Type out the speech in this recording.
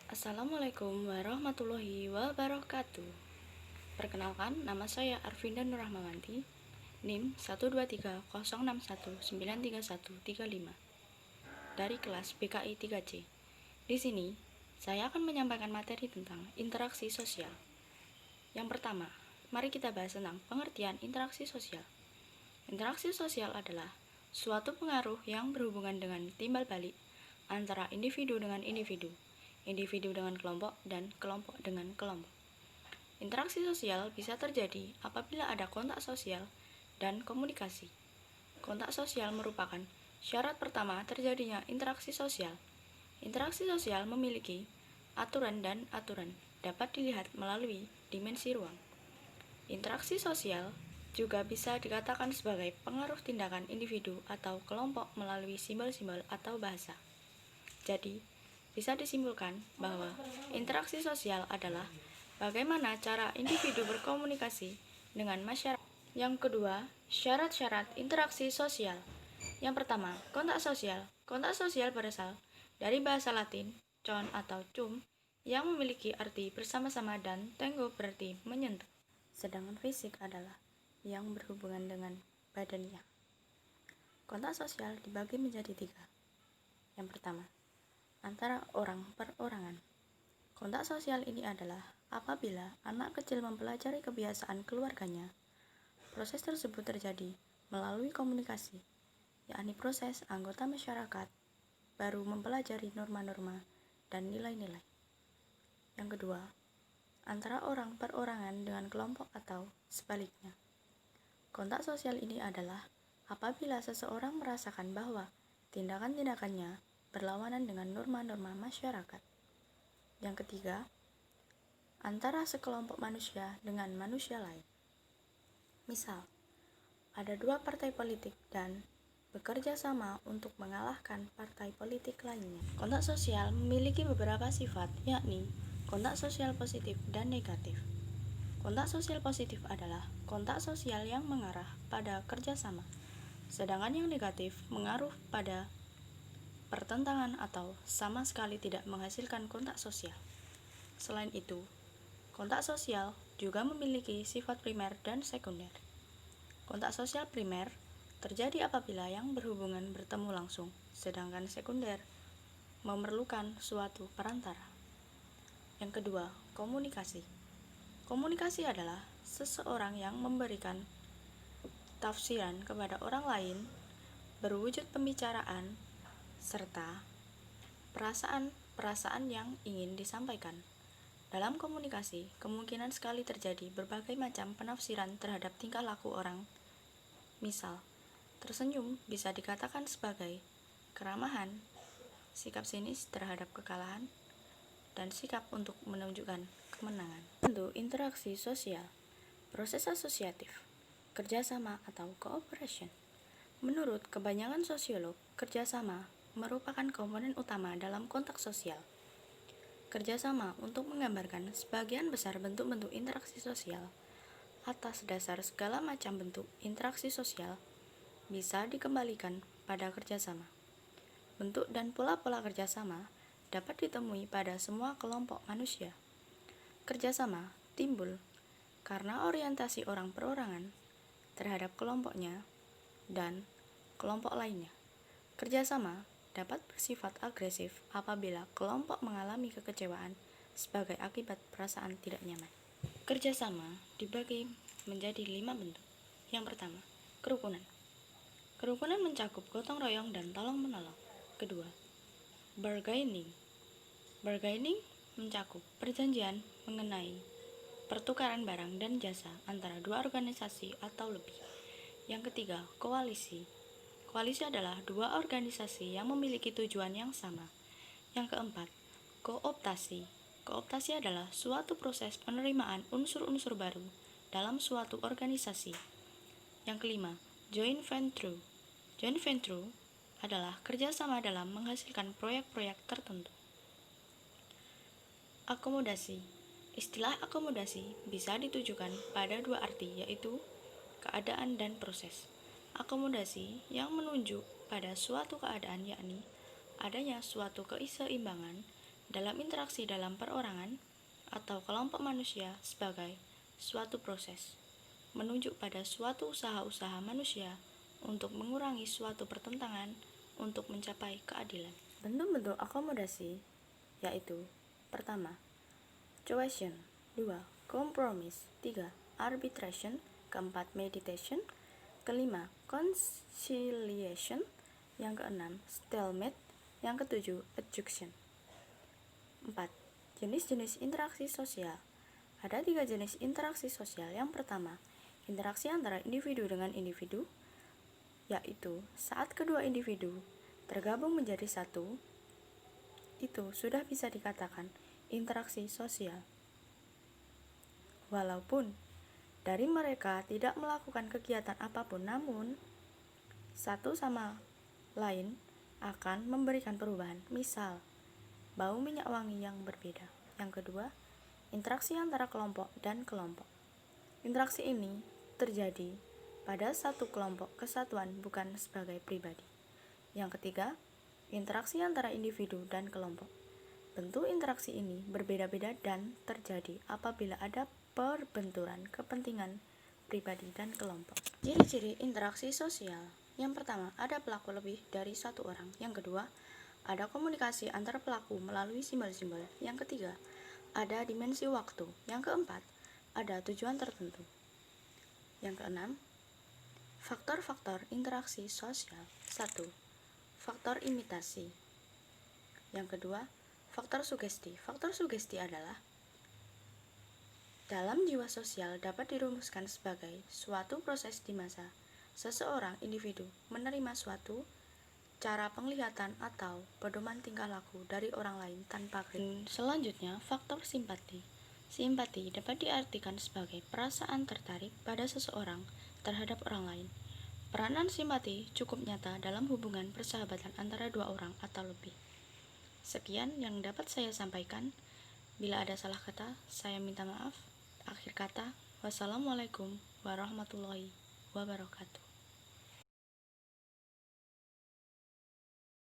Assalamualaikum warahmatullahi wabarakatuh. Perkenalkan, nama saya Arvinda Nurrahmawanti, NIM 12306193135 dari kelas BKI 3C. Di sini, saya akan menyampaikan materi tentang interaksi sosial. Yang pertama, mari kita bahas tentang pengertian interaksi sosial. Interaksi sosial adalah suatu pengaruh yang berhubungan dengan timbal balik antara individu dengan individu dengan kelompok, dan kelompok dengan kelompok. Interaksi sosial bisa terjadi apabila ada kontak sosial dan komunikasi. Kontak sosial merupakan syarat pertama terjadinya interaksi sosial. Interaksi sosial memiliki aturan dan aturan dapat dilihat melalui dimensi ruang. Interaksi sosial juga bisa dikatakan sebagai pengaruh tindakan individu atau kelompok melalui simbol-simbol atau bahasa. Jadi, bisa disimpulkan bahwa interaksi sosial adalah bagaimana cara individu berkomunikasi dengan masyarakat. Yang kedua, syarat-syarat interaksi sosial. Yang pertama, kontak sosial. Kontak sosial berasal dari bahasa Latin, con atau cum, yang memiliki arti bersama-sama dan tengo berarti menyentuh. Sedangkan fisik adalah yang berhubungan dengan badannya. Kontak sosial dibagi menjadi 3. Yang pertama, antara orang perorangan. Kontak sosial ini adalah apabila anak kecil mempelajari kebiasaan keluarganya. Proses tersebut terjadi melalui komunikasi, yakni proses anggota masyarakat baru mempelajari norma-norma dan nilai-nilai. Yang kedua, antara orang perorangan dengan kelompok atau sebaliknya. Kontak sosial ini adalah apabila seseorang merasakan bahwa tindakan-tindakannya berlawanan dengan norma-norma masyarakat. Yang ketiga, antara sekelompok manusia dengan manusia lain. Misal, ada 2 partai politik dan bekerja sama untuk mengalahkan partai politik lainnya. Kontak sosial memiliki beberapa sifat, yakni kontak sosial positif dan negatif. Kontak sosial positif adalah kontak sosial yang mengarah pada kerjasama, sedangkan yang negatif mengaruh pada pertentangan atau sama sekali tidak menghasilkan kontak sosial. Selain itu, kontak sosial juga memiliki sifat primer dan sekunder. Kontak sosial primer terjadi apabila yang berhubungan bertemu langsung, sedangkan sekunder memerlukan suatu perantara. Yang kedua, komunikasi. Komunikasi adalah seseorang yang memberikan tafsiran kepada orang lain berwujud pembicaraan serta perasaan-perasaan yang ingin disampaikan. Dalam komunikasi, kemungkinan sekali terjadi berbagai macam penafsiran terhadap tingkah laku orang. Misal, tersenyum bisa dikatakan sebagai keramahan, sikap sinis terhadap kekalahan, dan sikap untuk menunjukkan kemenangan. Bentuk interaksi sosial, proses asosiatif, kerjasama atau cooperation. Menurut kebanyakan sosiolog, kerjasama merupakan komponen utama dalam kontak sosial. Kerjasama untuk menggambarkan sebagian besar bentuk-bentuk interaksi sosial. Atas dasar segala macam bentuk interaksi sosial bisa dikembalikan pada kerjasama. Bentuk dan pola-pola kerjasama dapat ditemui pada semua kelompok manusia. Kerjasama timbul karena orientasi orang perorangan terhadap kelompoknya dan kelompok lainnya. Kerjasama dapat bersifat agresif apabila kelompok mengalami kekecewaan sebagai akibat perasaan tidak nyaman. Kerjasama dibagi menjadi 5 bentuk. Yang pertama, kerukunan. Kerukunan mencakup gotong royong dan tolong menolong. Kedua, bargaining. Bargaining mencakup perjanjian mengenai pertukaran barang dan jasa antara 2 organisasi atau lebih. Yang ketiga, koalisi. Koalisi adalah 2 organisasi yang memiliki tujuan yang sama. Yang keempat, kooptasi. Kooptasi adalah suatu proses penerimaan unsur-unsur baru dalam suatu organisasi. Yang kelima, joint venture. Joint venture adalah kerjasama dalam menghasilkan proyek-proyek tertentu. Akomodasi. Istilah akomodasi bisa ditujukan pada 2 arti, yaitu keadaan dan proses. Akomodasi yang menunjuk pada suatu keadaan, yakni adanya suatu keseimbangan dalam interaksi dalam perorangan atau kelompok manusia sebagai suatu proses, menunjuk pada suatu usaha-usaha manusia untuk mengurangi suatu pertentangan untuk mencapai keadilan. Bentuk-bentuk akomodasi yaitu: pertama, coercion, 2. Compromise, 3. Arbitration, keempat, meditation, kelima, conciliation, yang keenam, stalemate, yang ketujuh, adjunction. 4. Jenis-jenis interaksi sosial. Ada 3 jenis interaksi sosial. Yang pertama, interaksi antara individu dengan individu, yaitu saat kedua individu tergabung menjadi satu, itu sudah bisa dikatakan interaksi sosial. Walaupun dari mereka tidak melakukan kegiatan apapun, namun satu sama lain akan memberikan perubahan, misal bau minyak wangi yang berbeda. Yang kedua, interaksi antara kelompok dan kelompok. Interaksi ini terjadi pada satu kelompok kesatuan, bukan sebagai pribadi. Yang ketiga, interaksi antara individu dan kelompok. Bentuk interaksi ini berbeda-beda dan terjadi apabila ada perbenturan kepentingan pribadi dan kelompok. Ciri-ciri interaksi sosial. Yang pertama, ada pelaku lebih dari satu orang. Yang kedua, ada komunikasi antar pelaku melalui simbol-simbol. Yang ketiga, ada dimensi waktu. Yang keempat, ada tujuan tertentu. Yang keenam, faktor-faktor interaksi sosial. 1. Faktor imitasi. Yang kedua, faktor sugesti. Faktor sugesti adalah dalam jiwa sosial dapat dirumuskan sebagai suatu proses di masa seseorang individu menerima suatu cara penglihatan atau pedoman tingkah laku dari orang lain tanpa kritik. Selanjutnya, faktor simpati. Simpati dapat diartikan sebagai perasaan tertarik pada seseorang terhadap orang lain. Peranan simpati cukup nyata dalam hubungan persahabatan antara dua orang atau lebih. Sekian yang dapat saya sampaikan. Bila ada salah kata, saya minta maaf. Akhir kata, wassalamualaikum warahmatullahi wabarakatuh.